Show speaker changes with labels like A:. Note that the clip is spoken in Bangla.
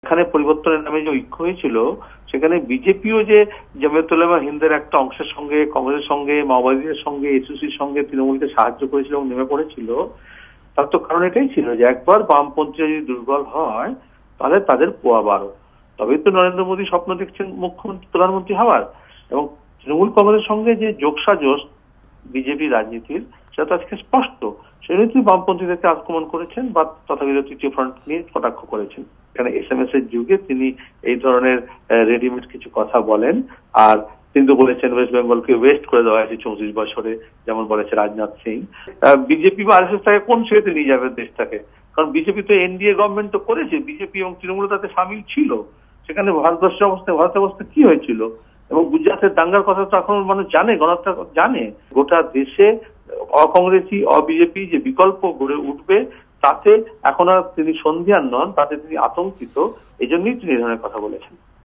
A: এখানে পরিবর্তনের নামে যে ঐক্য হয়েছিল, সেখানে বিজেপিও যে জামায়াত উলামা হিন্দের একটা অংশের সঙ্গে, কংগ্রেসের সঙ্গে, মাওবাদীদের সঙ্গে, এসওসির সঙ্গে তৃণমূলকে সাহায্য করেছিল এবং নেমে পড়েছিল, তার তো কারণ এটাই ছিল যে একবার বামপন্থীরা যদি দুর্বল হয় তাহলে তাদের পোয়া বারো। তবেই তো নরেন্দ্র মোদী স্বপ্ন দেখছেন মুখ্যমন্ত্রী প্রধানমন্ত্রী হওয়ার। এবং তৃণমূল কংগ্রেসের সঙ্গে যে যোগসাজশ বিজেপি রাজনীতির, সেটা তো আজকে স্পষ্ট। সেজন্যই বামপন্থীদেরকে আক্রমণ করেছেন বা তথাকথিত তৃতীয় ফ্রন্ট নিয়ে কটাক্ষ করেছেন। এখানে এসএমএস এর যুগে তিনি এই ধরনের রেডিমেড কিছু কথা বলেন। আর তিনি তো বলেছেন ওয়েস্ট বেঙ্গলকে ওয়েস্ট করে দেওয়া হয়েছে 34 বছরে, যেমন বলেছে রাজনাথ সিং। বিজেপি বা আরএসএস তাকে কোন ছেড়েতে নিয়ে যাবে দেশটাকে? কারণ বিজেপি তো এনডিএ গভর্নমেন্ট তো করেছে, বিজেপি এবং তৃণমূল তাতে সামিল ছিল। সেখানে ভারতবর্ষের অবস্থা কি হয়েছিল? এবং গুজরাটের দাঙ্গার কথা তো এখন মানুষ জানে, গণতন্ত্র জানে। গোটা দেশে অকংগ্রেসি অবিজেপি যে বিকল্প গড়ে উঠবে, তাতে এখন আর তিনি সন্ধিয়ান নন, তাতে তিনি আতঙ্কিত। এই জন্যই তিনি এই ধরনের কথা বলেছেন।